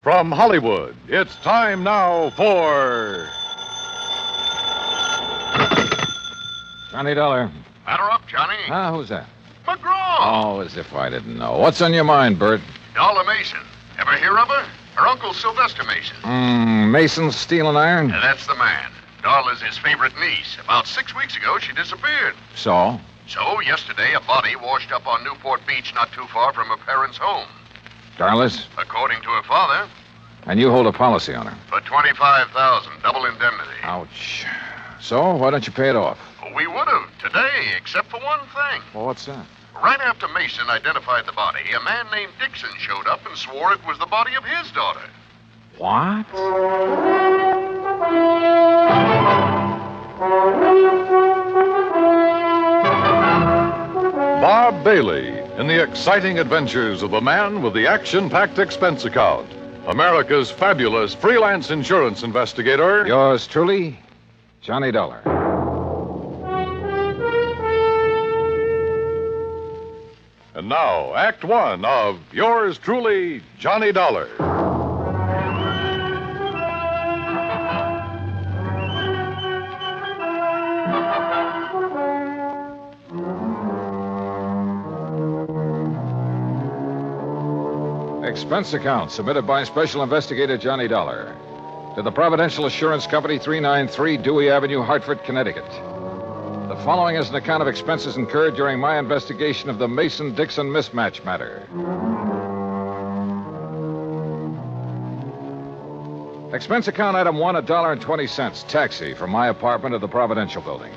From Hollywood, it's time now for... Johnny Dollar. Batter up, Johnny. Who's that? McGraw. Oh, as if I didn't know. What's on your mind, Bert? Dollar Mason. Ever hear of her? Her uncle Sylvester Mason. Mason Steel and Iron? That's the man. Dollar's his favorite niece. About 6 weeks ago, she disappeared. So? So, yesterday, a body washed up on Newport Beach not too far from her parents' home. Darlis? According to her father, And you hold a policy on her? for $25,000, double indemnity. Ouch. So, why don't you pay it off? We would have today, except for one thing. Well, what's that? Right after Mason identified the body, a man named Dixon showed up and swore it was the body of his daughter. What? Bob Bailey in the exciting adventures of the man with the action-packed expense account. America's fabulous freelance insurance investigator. Yours truly, Johnny Dollar. And now, Act One of yours truly, Johnny Dollar. Expense account submitted by Special Investigator Johnny Dollar to the Providential Assurance Company, 393 Dewey Avenue, Hartford, Connecticut. The following is an account of expenses incurred during my investigation of the Mason-Dixon mismatch matter. Expense account item 1, $1.20, taxi from my apartment to the Providential building.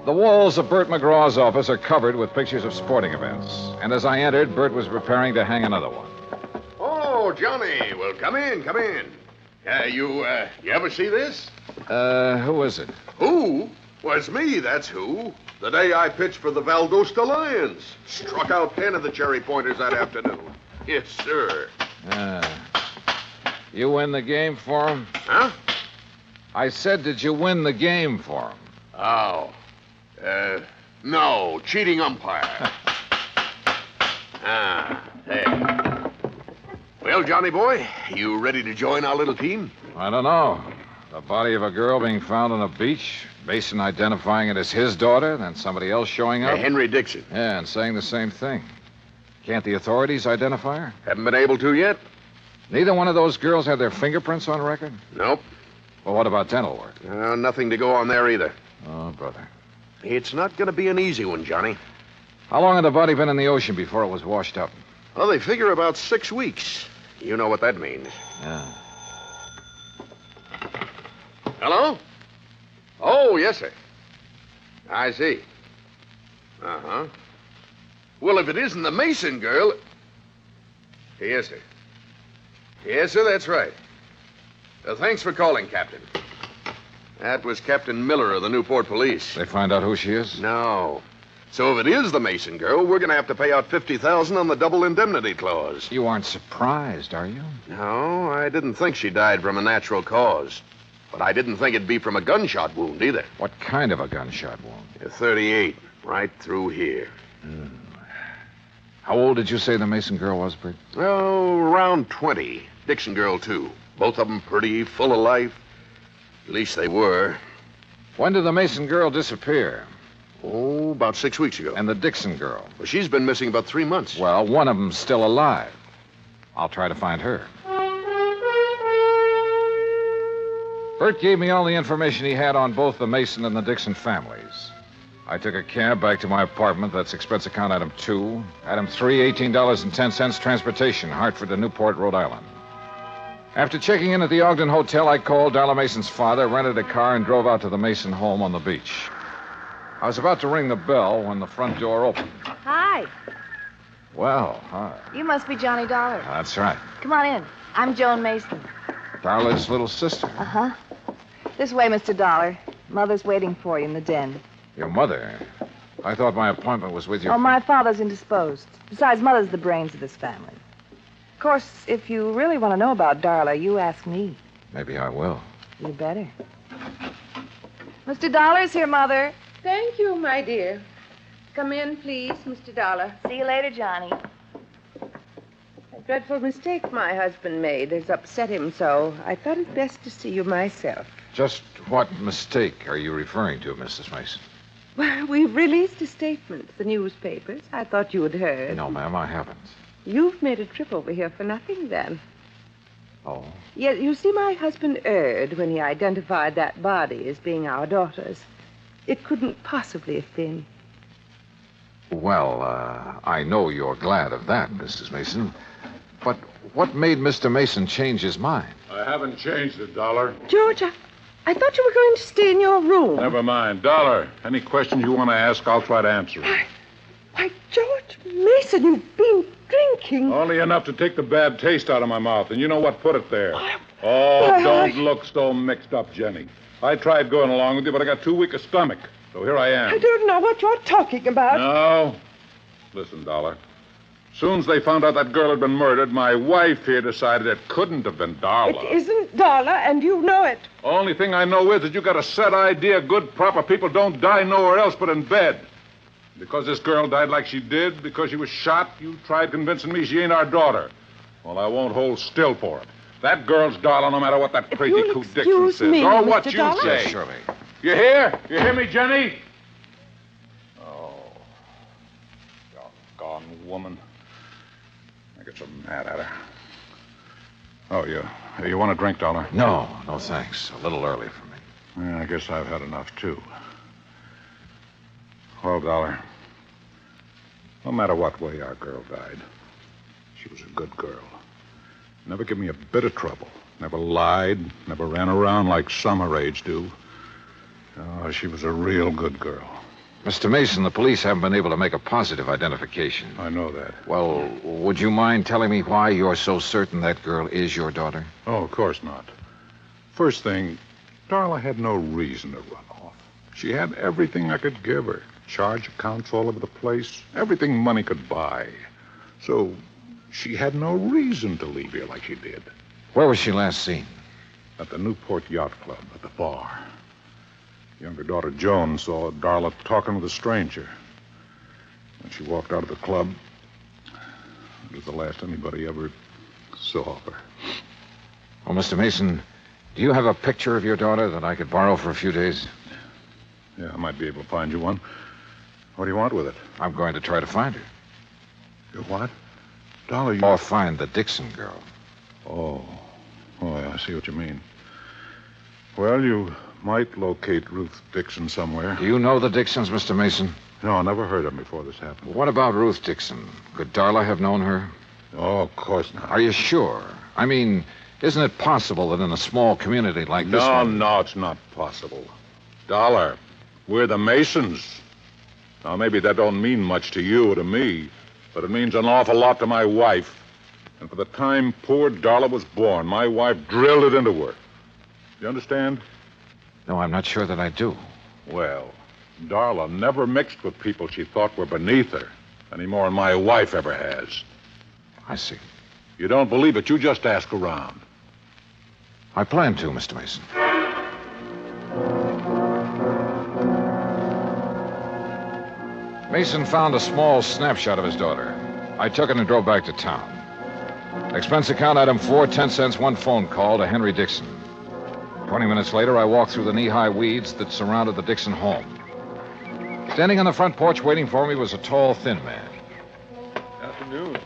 The walls of Bert McGraw's office are covered with pictures of sporting events. And as I entered, Bert was preparing to hang another one. Oh, Johnny. Well, come in. You ever see this? Who is it? Who? Well, it's me, that's who. The day I pitched for the Valdosta Lions. Struck out 10 of the cherry pointers that afternoon. Yes, sir. You win the game for him? Huh? I said, did you win the game for him? Oh. No. Cheating umpire. There. Well, Johnny boy, you ready to join our little team? I don't know. The body of a girl being found on a beach, Mason identifying it as his daughter, then somebody else showing up. Henry Dixon. Yeah, and saying the same thing. Can't the authorities identify her? Haven't been able to yet? Neither one of those girls had their fingerprints on record? Nope. Well, what about dental work? Nothing to go on there either. Oh, brother. It's not going to be an easy one, Johnny. How long had the body been in the ocean before it was washed up? Well, they figure about 6 weeks. You know what that means. Yeah. Hello? Oh, yes, sir. I see. Uh-huh. Well, if it isn't the Mason girl... Yes, sir. Yes, sir, that's right. Thanks for calling, Captain. That was Captain Miller of the Newport Police. They find out who she is? No. So if it is the Mason girl, we're going to have to pay out $50,000 on the double indemnity clause. You aren't surprised, are you? No, I didn't think she died from a natural cause. But I didn't think it'd be from a gunshot wound either. What kind of a gunshot wound? A 38, right through here. How old did you say the Mason girl was, Bert? Oh, around 20. Dixon girl, too. Both of them pretty, full of life. At least they were. When did the Mason girl disappear? Oh, about 6 weeks ago. And the Dixon girl? Well, she's been missing about 3 months. Well, one of them's still alive. I'll try to find her. Bert gave me all the information he had on both the Mason and the Dixon families. I took a cab back to my apartment. That's expense account item 2. Item 3, $18.10, transportation, Hartford to Newport, Rhode Island. After checking in at the Ogden Hotel, I called Darla Mason's father, rented a car, and drove out to the Mason home on the beach. I was about to ring the bell when the front door opened. Hi. Well, hi. You must be Johnny Dollar. That's right. Come on in. I'm Joan Mason. Darla's little sister. Uh-huh. This way, Mr. Dollar. Mother's waiting for you in the den. Your mother? I thought my appointment was with you. Oh, my father's indisposed. Besides, Mother's the brains of this family. Of course, if you really want to know about Darla, you ask me. Maybe I will. You better. Mr. Dollar's here, Mother. Thank you, my dear. Come in, please, Mr. Dollar. See you later, Johnny. dreadful mistake my husband made has upset him so. I thought it best to see you myself. Just what mistake are you referring to, Mrs. Mason? Well, we've released a statement to the newspapers. I thought you had heard. No, ma'am, I haven't. You've made a trip over here for nothing, then. Oh? Yes, you see, my husband erred when he identified that body as being our daughter's. It couldn't possibly have been. Well, I know you're glad of that, Mrs. Mason. But what made Mr. Mason change his mind? I haven't changed it, Dollar. George, I thought you were going to stay in your room. Never mind. Dollar, any questions you want to ask, I'll try to answer them. Why, George Mason, you've been drinking. Only enough to take the bad taste out of my mouth, and you know what put it there. Why, Don't look so mixed up, Jenny. I tried going along with you, but I got too weak a stomach. So here I am. I don't know what you're talking about. No. Listen, Dollar. Soon as they found out that girl had been murdered, my wife here decided it couldn't have been Darla. It isn't Darla, and you know it. Only thing I know is that you got a set idea good, proper people don't die nowhere else but in bed. Because this girl died like she did, because she was shot, you tried convincing me she ain't our daughter. Well, I won't hold still for it. That girl's Darla, no matter what that crazy coot Dixon Excuse says. me, Or what Mr. you Dollar? say. Yes, surely. You hear? You hear me, Jenny? Oh. Doggone woman. I get so mad at her. Oh, you want a drink, Dollar? No, thanks. A little early for me. Yeah, I guess I've had enough, too. Well, Dollar, no matter what way our girl died, she was a good girl. Never give me a bit of trouble. Never lied, never ran around like some her age do. Oh, she was a real good girl. Mr. Mason, the police haven't been able to make a positive identification. I know that. Well, would you mind telling me why you're so certain that girl is your daughter? Oh, of course not. First thing, Darla had no reason to run off. She had everything I could give her. Charge accounts all over the place. Everything money could buy. So she had no reason to leave here like she did. Where was she last seen? At the Newport Yacht Club, at the bar. Younger daughter Joan saw Darla talking with a stranger. When she walked out of the club, it was the last anybody ever saw of her. Well, Mr. Mason, do you have a picture of your daughter that I could borrow for a few days? Yeah, I might be able to find you one. What do you want with it? I'm going to try to find her. You what? Darla, you... Or find the Dixon girl. Oh, yeah, I see what you mean. Well, you might locate Ruth Dixon somewhere. Do you know the Dixons, Mr. Mason? No, I never heard of them before this happened. What about Ruth Dixon? Could Darla have known her? Oh, of course not. Are you sure? I mean, isn't it possible that in a small community like this one... No, it's not possible. Dollar, we're the Masons. Now, maybe that don't mean much to you or to me, but it means an awful lot to my wife. And for the time poor Darla was born, my wife drilled it into her. You understand? No, I'm not sure that I do. Well, Darla never mixed with people she thought were beneath her, any more than my wife ever has. I see. You don't believe it, you just ask around. I plan to, Mr. Mason. Mason found a small snapshot of his daughter. I took it and drove back to town. Expense account item 4, 10 cents, one phone call to Henry Dixon. 20 minutes later, I walked through the knee-high weeds that surrounded the Dixon home. Standing on the front porch waiting for me was a tall, thin man. Afternoon.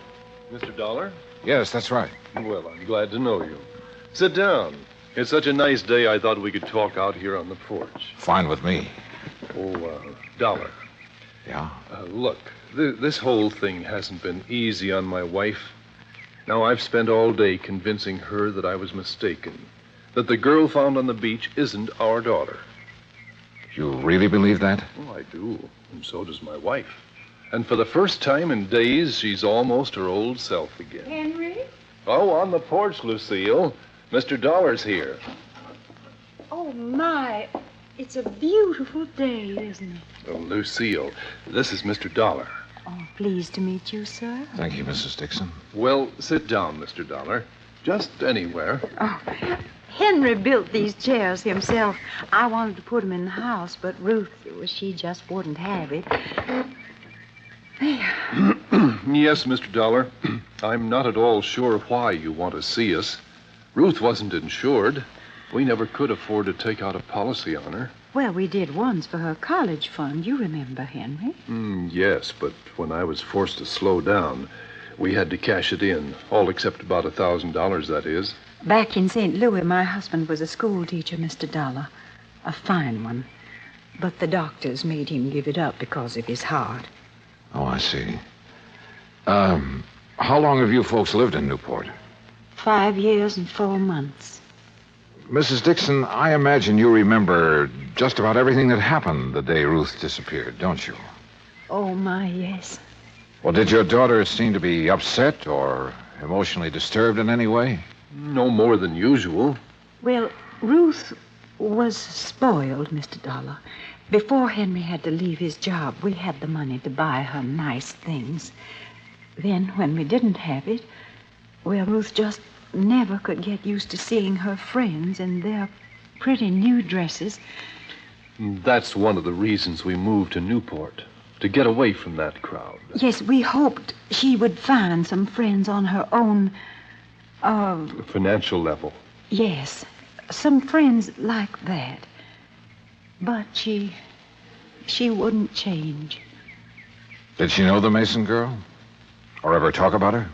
Mr. Dollar? Yes, that's right. Well, I'm glad to know you. Sit down. It's such a nice day, I thought we could talk out here on the porch. Fine with me. Dollar. Yeah? Look, this whole thing hasn't been easy on my wife. Now, I've spent all day convincing her that I was mistaken, that the girl found on the beach isn't our daughter. You really believe that? Oh, I do, and so does my wife. And for the first time in days, she's almost her old self again. Henry? Oh, on the porch, Lucille. Mr. Dollar's here. Oh, my. It's a beautiful day, isn't it? Oh, Lucille, this is Mr. Dollar. Oh, pleased to meet you, sir. Thank you, Mrs. Dixon. Well, sit down, Mr. Dollar. Just anywhere. Oh, Henry built these chairs himself. I wanted to put them in the house, but Ruth, she just wouldn't have it. There. Yes, Mr. Dollar. I'm not at all sure why you want to see us. Ruth wasn't insured. We never could afford to take out a policy on her. Well, we did once for her college fund. You remember, Henry? Yes, but when I was forced to slow down, we had to cash it in. All except about $1,000, that is. Back in St. Louis, my husband was a school teacher, Mr. Dollar. A fine one. But the doctors made him give it up because of his heart. Oh, I see. How long have you folks lived in Newport? 5 years and 4 months. Mrs. Dixon, I imagine you remember just about everything that happened the day Ruth disappeared, don't you? Oh, my, yes. Well, did your daughter seem to be upset or emotionally disturbed in any way? No more than usual. Well, Ruth was spoiled, Mr. Dollar. Before Henry had to leave his job, we had the money to buy her nice things. Then, when we didn't have it, well, Ruth just never could get used to seeing her friends in their pretty new dresses. That's one of the reasons we moved to Newport, to get away from that crowd. Yes, we hoped she would find some friends on her own, Financial level. yes, some friends like that. But she wouldn't change. Did she know the Mason girl? Or ever talk about her?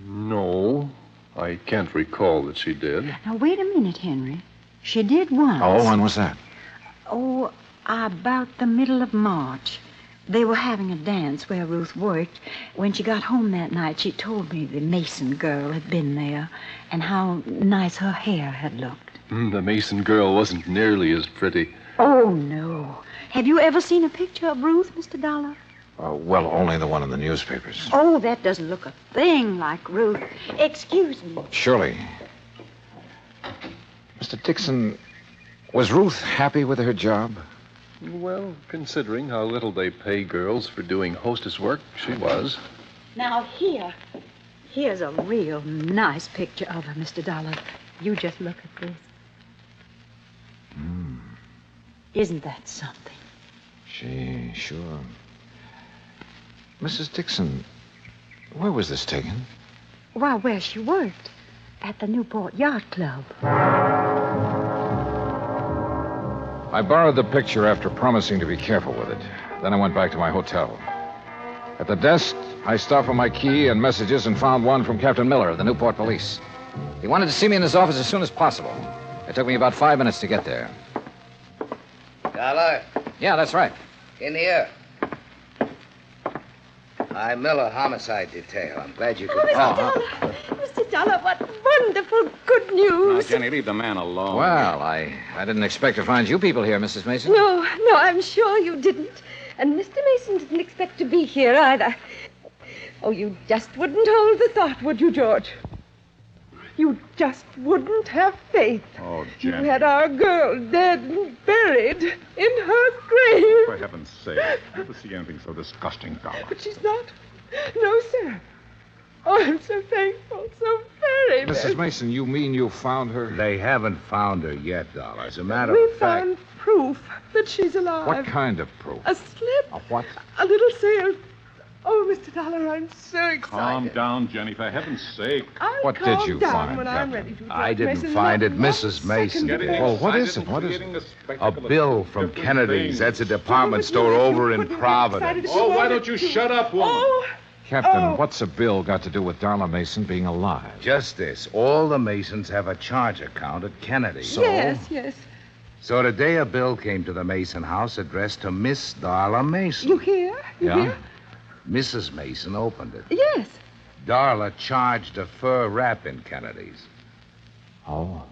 No, I can't recall that she did. Now, wait a minute, Henry. She did once. Oh, when was that? Oh, about the middle of March. They were having a dance where Ruth worked. When she got home that night, she told me the Mason girl had been there and how nice her hair had looked. The Mason girl wasn't nearly as pretty. Oh, no. Have you ever seen a picture of Ruth, Mr. Dollar? Well, only the one in the newspapers. Oh, that doesn't look a thing like Ruth. Excuse me. Surely. Mr. Dixon, was Ruth happy with her job? Well, considering how little they pay girls for doing hostess work, she was. Now, here's a real nice picture of her, Mr. Dollar. You just look at this. Isn't that something? Sure. Mrs. Dixon, where was this taken? Why, where she worked. At the Newport Yacht Club. I borrowed the picture after promising to be careful with it. Then I went back to my hotel. At the desk, I stopped for my key and messages and found one from Captain Miller of the Newport Police. He wanted to see me in his office as soon as possible. It took me about 5 minutes to get there. Dollar, Yeah, that's right. in here. I'm Miller, homicide detail. I'm glad you could... Mr. Dollar, what wonderful good news. Jenny, leave the man alone. Well, I didn't expect to find you people here, Mrs. Mason. No, I'm sure you didn't. And Mr. Mason didn't expect to be here either. Oh, you just wouldn't hold the thought, would you, George? You just wouldn't have faith. Oh, You Jenny. had our girl dead and buried in her grave. For heaven's sake, never see anything so disgusting, Dollar. But she's not. No, sir. Oh, I'm so thankful, so very Mrs. Mason, you mean you found her? They haven't found her yet, Dollar. As a matter We of fact... found proof that she's alive. What kind of proof? A slip. A what? A little sail. Oh, Mr. Dollar, I'm so excited. Calm down, Jenny, for heaven's sake. I'll What did calm you down find, when I'm Captain? ready to. I George didn't Mason, find not it, one Mrs. Mason second did. more. Well, what is it? What is it? A bill from Kennedy's. That's a department Oh, store but over you in couldn't get Providence. excited if you Oh, why wanted don't you to. shut up, woman? Oh, Captain, Oh. what's a bill got to do with Darla Mason being alive? Just this. All the Masons have a charge account at Kennedy's. yes. So today a bill came to the Mason house addressed to Miss Darla Mason. You hear? You Yeah? hear? Mrs. Mason opened it. Yes. Darla charged a fur wrap in Kennedy's. Oh.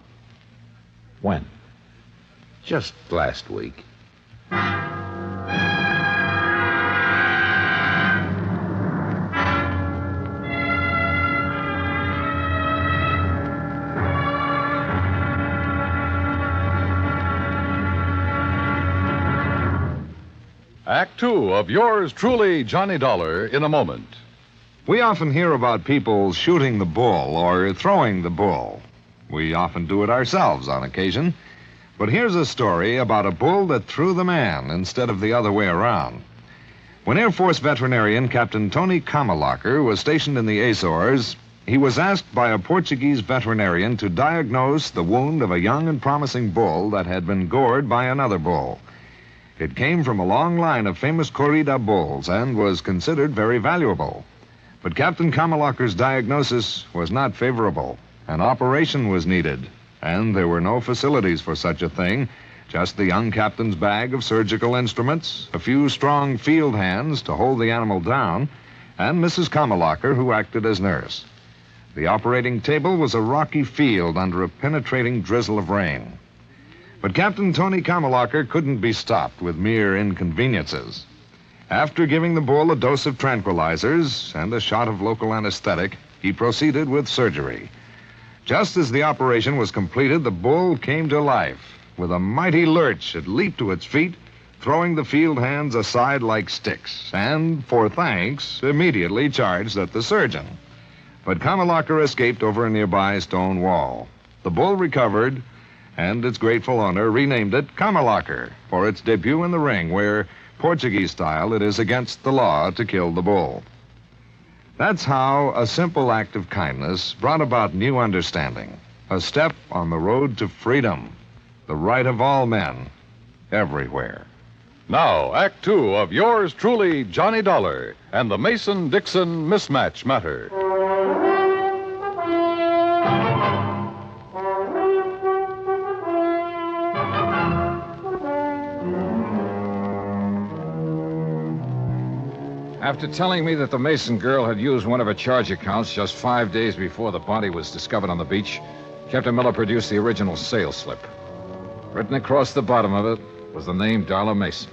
When? Just last week. Act two of yours truly, Johnny Dollar, in a moment. We often hear about people shooting the bull or throwing the bull. We often do it ourselves on occasion. But here's a story about a bull that threw the man instead of the other way around. When Air Force veterinarian Captain Tony Kamalacher was stationed in the Azores, he was asked by a Portuguese veterinarian to diagnose the wound of a young and promising bull that had been gored by another bull. It came from a long line of famous corrida bulls and was considered very valuable. But Captain Kamalacher's diagnosis was not favorable. An operation was needed, and there were no facilities for such a thing. Just the young captain's bag of surgical instruments, a few strong field hands to hold the animal down, and Mrs. Kamalacher, who acted as nurse. The operating table was a rocky field under a penetrating drizzle of rain. But Captain Tony Kamalacher couldn't be stopped with mere inconveniences. After giving the bull a dose of tranquilizers and a shot of local anesthetic, he proceeded with surgery. Just as the operation was completed, the bull came to life. With a mighty lurch, it leaped to its feet, throwing the field hands aside like sticks, and, for thanks, immediately charged at the surgeon. But Kamalacher escaped over a nearby stone wall. The bull recovered, and its grateful owner renamed it Kamalacher for its debut in the ring, where, Portuguese style, it is against the law to kill the bull. That's how a simple act of kindness brought about new understanding, a step on the road to freedom, the right of all men, everywhere. Now, Act Two of yours truly, Johnny Dollar, and the Mason-Dixon mismatch matter. After telling me that the Mason girl had used one of her charge accounts just 5 days before the body was discovered on the beach, Captain Miller produced the original sales slip. Written across the bottom of it was the name Darla Mason.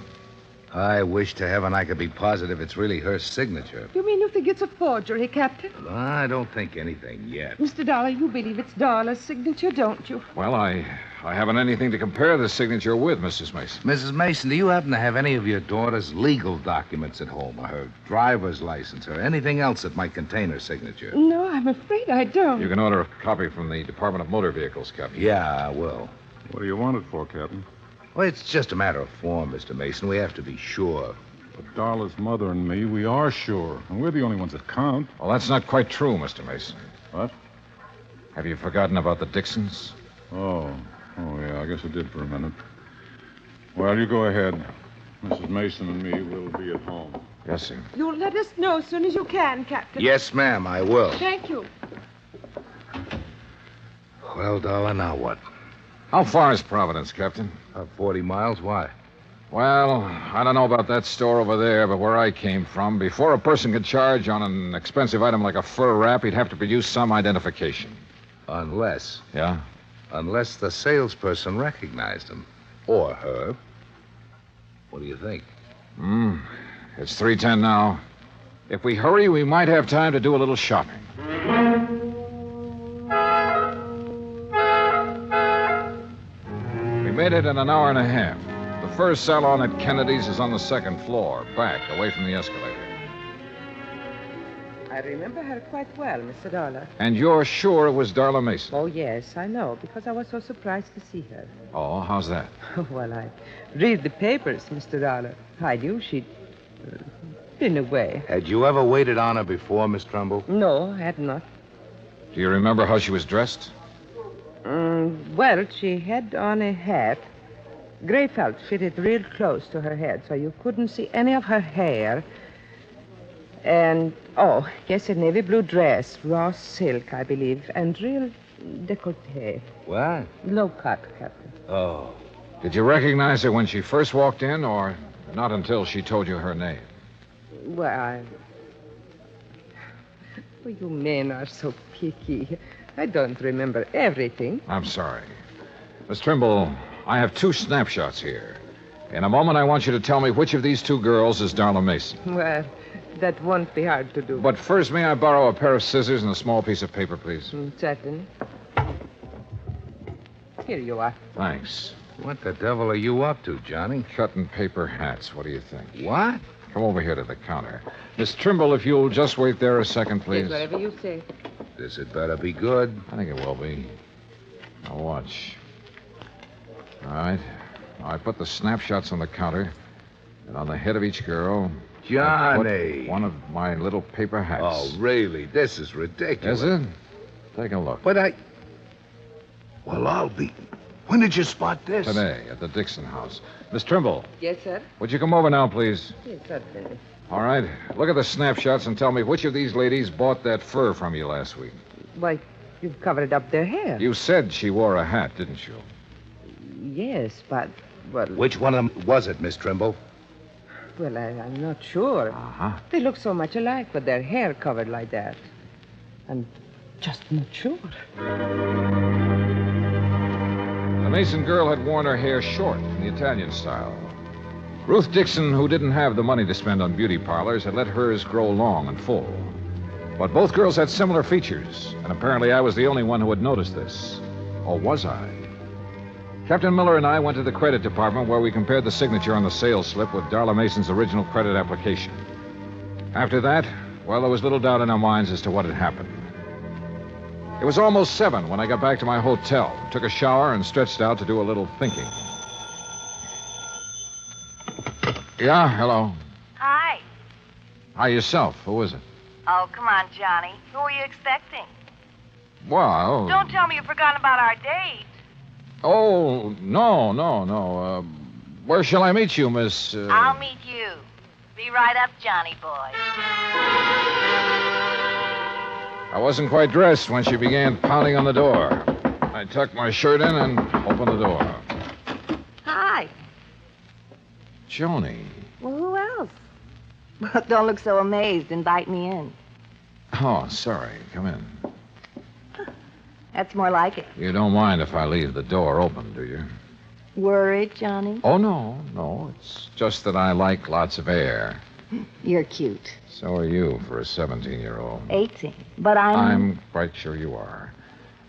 I wish to heaven I could be positive it's really her signature. You mean you think it's a forgery, Captain? I don't think anything yet. Mr. Dollar, you believe it's Darla's signature, don't you? Well, I haven't anything to compare the signature with, Mrs. Mason. Mrs. Mason, do you happen to have any of your daughter's legal documents at home, or her driver's license, or anything else that might contain her signature? No, I'm afraid I don't. You can order a copy from the Department of Motor Vehicles, Captain. Yeah, I will. What do you want it for, Captain? Well, it's just a matter of form, Mr. Mason. We have to be sure. But Darla's mother and me, we are sure. And we're the only ones that count. Well, that's not quite true, Mr. Mason. What? Have you forgotten about the Dixons? Oh, yeah, I guess I did for a minute. Well, you go ahead. Mrs. Mason and me will be at home. Yes, sir. You'll let us know as soon as you can, Captain. Yes, ma'am, I will. Thank you. Well, Darla, now what? How far is Providence, Captain? 40 miles. Why? Well, I don't know about that store over there, but where I came from, before a person could charge on an expensive item like a fur wrap, he'd have to produce some identification. Unless Yeah? the salesperson recognized him. Or her. What do you think? It's 3:10 now. If we hurry, we might have time to do a little shopping. We made it in an hour and a half. The first salon at Kennedy's is on the second floor, back, away from the escalator. I remember her quite well, Mr. Dollar. And you're sure it was Darla Mason? Oh, yes, I know, because I was so surprised to see her. Oh, how's that? Well, I read the papers, Mr. Dollar. I knew she'd been away. Had you ever waited on her before, Miss Trumbull? No, I had not. Do you remember how she was dressed? Well, she had on a hat. Gray felt fitted real close to her head, so you couldn't see any of her hair. And, yes, a navy blue dress, raw silk, I believe, and real décolleté. What? Low cut, Captain. Oh. Did you recognize her when she first walked in, or not until she told you her name? Well, you men are so picky. I don't remember everything. I'm sorry. Miss Trimble, I have 2 snapshots here. In a moment, I want you to tell me which of these 2 girls is Darla Mason. Well, that won't be hard to do. But first, may I borrow a pair of scissors and a small piece of paper, please? Certainly. Here you are. Thanks. What the devil are you up to, Johnny? Cutting paper hats. What do you think? What? Come over here to the counter. Miss Trimble, if you'll just wait there a second, please. Yes, whatever you say. This had better be good. I think it will be. Now watch. All right. Now, I put the snapshots on the counter, and on the head of each girl, Johnny. One of my little paper hats. Oh, really? This is ridiculous. Is it? Take a look. But Well, I'll be... When did you spot this? Today, at the Dixon house. Miss Trimble, Yes, sir? would you come over now, please? Yes, certainly. All right. Look at the snapshots and tell me which of these ladies bought that fur from you last week. Why, you've covered up their hair. You said she wore a hat, didn't you? Yes, but, well, Which one of them was it, Miss Trimble? I'm not sure. Uh-huh. They look so much alike with their hair covered like that. I'm just not sure. The Mason girl had worn her hair short in the Italian style. Ruth Dixon, who didn't have the money to spend on beauty parlors, had let hers grow long and full. But both girls had similar features, and apparently I was the only one who had noticed this. Or was I? Captain Miller and I went to the credit department where we compared the signature on the sales slip with Darla Mason's original credit application. After that, well, there was little doubt in our minds as to what had happened. It was almost 7 when I got back to my hotel, took a shower, and stretched out to do a little thinking. Yeah, hello. Hi. Hi, yourself. Who is it? Oh, come on, Johnny. Who are you expecting? Well... Don't tell me you've forgotten about our date. Oh, no. Where shall I meet you, Miss... I'll meet you. Be right up, Johnny boy. I wasn't quite dressed when she began pounding on the door. I tucked my shirt in and opened the door. Hi. Joni. Well, who else? Well, don't look so amazed. Invite me in. Oh, sorry. Come in. That's more like it. You don't mind if I leave the door open, do you? Worried, Johnny? Oh, no. It's just that I like lots of air. You're cute. So are you for a 17-year-old. 18. But I'm quite sure you are.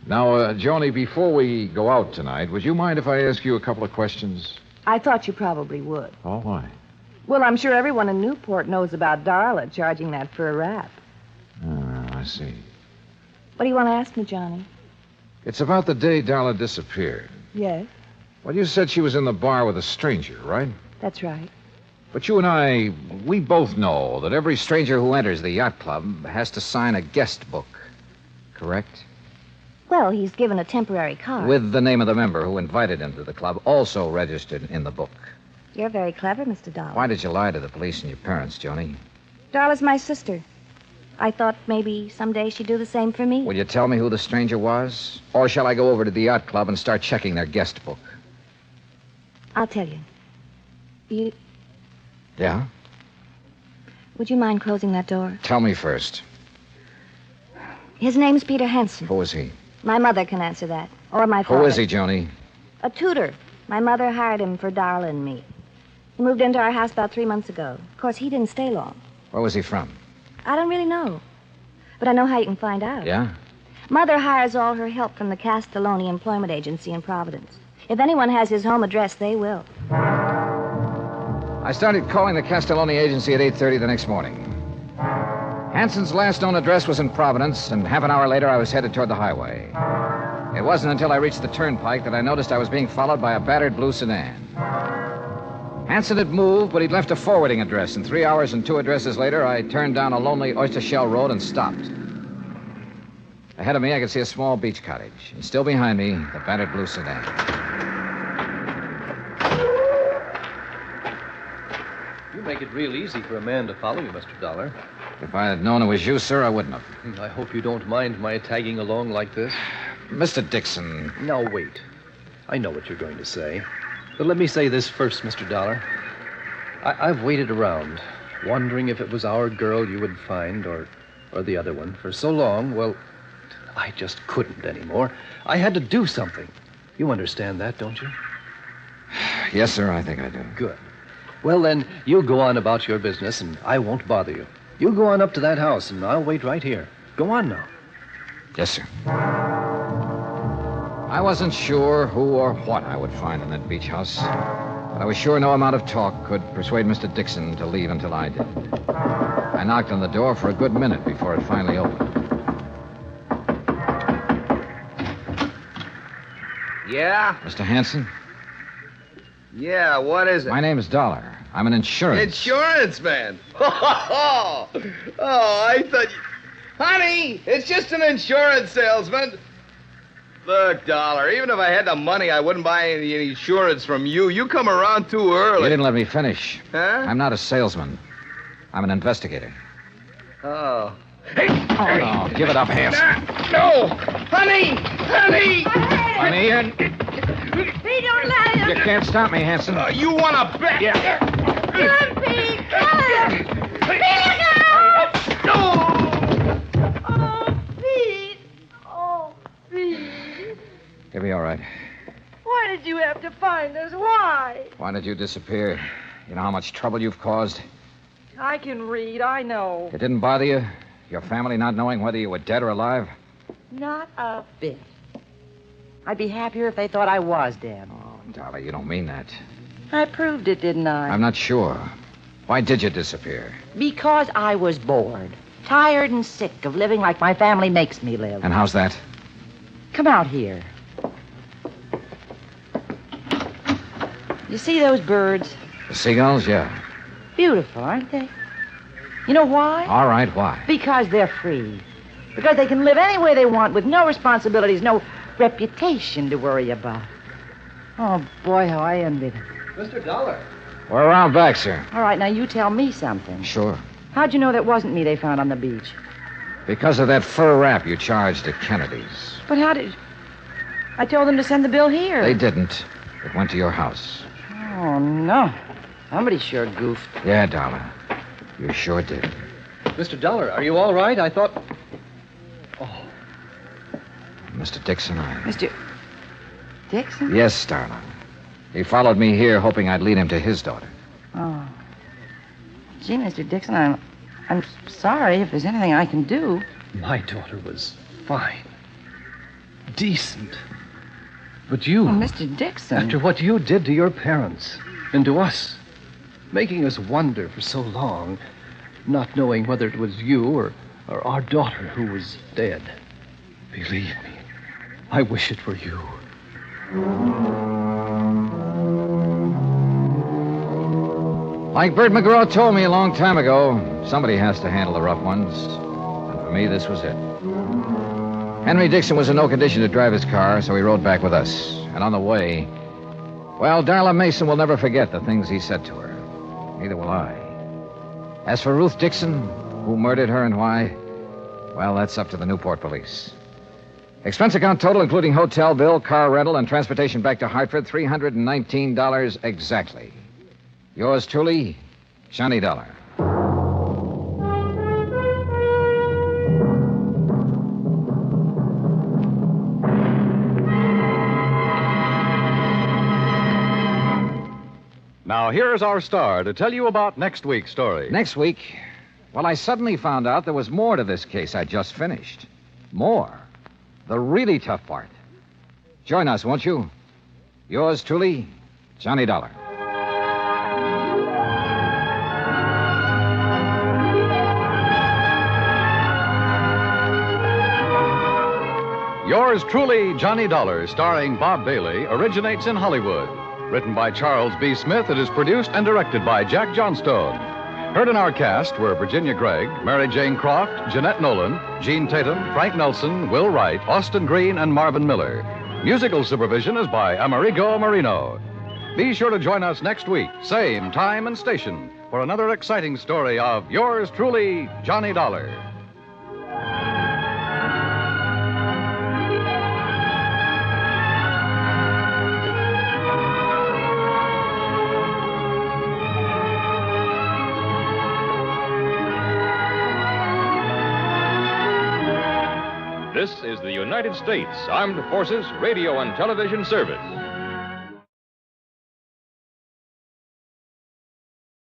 Now, Joni, before we go out tonight, would you mind if I ask you a couple of questions? I thought you probably would. Oh, why? Well, I'm sure everyone in Newport knows about Darla charging that for a rap. I see. What do you want to ask me, Johnny? It's about the day Darla disappeared. Yes, Well, you said she was in the bar with a stranger, right? that's right. But you and I, we both know that every stranger who enters the yacht club has to sign a guest book. Correct? Well, he's given a temporary card. With the name of the member who invited him to the club also registered in the book. You're very clever, Mr. Dollar. Why did you lie to the police and your parents, Joni? Darla's my sister. I thought maybe someday she'd do the same for me. Will you tell me who the stranger was? Or shall I go over to the yacht club and start checking their guest book? I'll tell you. Yeah? Would you mind closing that door? Tell me first. His name's Peter Hansen. Who is he? My mother can answer that. Or my father. Who is he, Joni? A tutor. My mother hired him for Darla and me. He moved into our house about 3 months ago. Of course, he didn't stay long. Where was he from? I don't really know. But I know how you can find out. Yeah? Mother hires all her help from the Castelloni Employment Agency in Providence. If anyone has his home address, they will. I started calling the Castelloni agency at 8:30 the next morning. Hanson's last known address was in Providence, and half an hour later I was headed toward the highway. It wasn't until I reached the turnpike that I noticed I was being followed by a battered blue sedan. Hanson had moved, but he'd left a forwarding address, and 3 hours and 2 addresses later, I turned down a lonely oyster shell road and stopped. Ahead of me, I could see a small beach cottage, and still behind me, the battered blue sedan. You make it real easy for a man to follow you, Mr. Dollar. If I had known it was you, sir, I wouldn't have. I hope you don't mind my tagging along like this. Mr. Dixon. Now, wait. I know what you're going to say. But let me say this first, Mr. Dollar. I've waited around, wondering if it was our girl you would find or the other one for so long. Well, I just couldn't anymore. I had to do something. You understand that, don't you? Yes, sir, I think I do. Good. Well, then, you go on about your business, and I won't bother you. You go on up to that house, and I'll wait right here. Go on now. Yes, sir. I wasn't sure who or what I would find in that beach house, but I was sure no amount of talk could persuade Mr. Dixon to leave until I did. I knocked on the door for a good minute before it finally opened. Yeah? Mr. Hanson? Yeah, what is it? My name's Dollar. I'm an insurance. Insurance man. Oh, I thought you... Honey, it's just an insurance salesman. Look, Dollar, even if I had the money, I wouldn't buy any insurance from you. You come around too early. You didn't let me finish. Huh? I'm not a salesman. I'm an investigator. Oh. Hey! Oh, no. Give it up, Hanson. No! Honey! Honey! Honey, Pete, don't let him. you can't stop me, Hanson. You want to bet? Yeah. Kill him, Pete. Kill him. Pete, look out! No! Oh, Pete. Oh, Pete. He'll be all right. Why did you have to find us? Why? Why did you disappear? You know how much trouble you've caused? I can read, I know. It didn't bother you? Your family not knowing whether you were dead or alive? Not a bit. I'd be happier if they thought I was dead. Oh, Dolly, you don't mean that. I proved it, didn't I? I'm not sure. Why did you disappear? Because I was bored. Tired and sick of living like my family makes me live. And how's that? Come out here. You see those birds? The seagulls, yeah. Beautiful, aren't they? You know why? All right, why? Because they're free. Because they can live any way they want with no responsibilities, no reputation to worry about. Oh, boy, how I envy them. Mr. Dollar. We're around back, sir. All right, now you tell me something. Sure. How'd you know that wasn't me they found on the beach? Because of that fur wrap you charged at Kennedy's. But how did... I told them to send the bill here. They didn't. It went to your house. Oh, no. Somebody sure goofed. Yeah, Dollar. You sure did. Mr. Dollar, are you all right? I thought... Oh. Mr. Dixon, Mr. Dixon? Yes, darling. He followed me here hoping I'd lead him to his daughter. Oh. Gee, Mr. Dixon, I'm sorry if there's anything I can do. My daughter was fine. Decent. But you... Oh, Mr. Dixon. After what you did to your parents and to us, making us wonder for so long, not knowing whether it was you or our daughter who was dead. Believe me, I wish it were you. Like Bert McGraw told me a long time ago, somebody has to handle the rough ones. And for me, this was it. Henry Dixon was in no condition to drive his car, so he rode back with us. And on the way, well, Darla Mason will never forget the things he said to her. Neither will I. As for Ruth Dixon, who murdered her and why, well, that's up to the Newport police. Expense account total, including hotel bill, car rental, and transportation back to Hartford, $319 exactly. Yours truly, Johnny Dollar. Now, here's our star to tell you about next week's story. Next week, well, I suddenly found out there was more to this case I just finished. More. The really tough part. Join us, won't you? Yours truly, Johnny Dollar. Yours truly, Johnny Dollar, starring Bob Bailey, originates in Hollywood. Written by Charles B. Smith, it is produced and directed by Jack Johnstone. Heard in our cast were Virginia Gregg, Mary Jane Croft, Jeanette Nolan, Gene Tatum, Frank Nelson, Will Wright, Austin Green, and Marvin Miller. Musical supervision is by Amerigo Marino. Be sure to join us next week, same time and station, for another exciting story of yours truly, Johnny Dollar. This is the United States Armed Forces Radio and Television Service.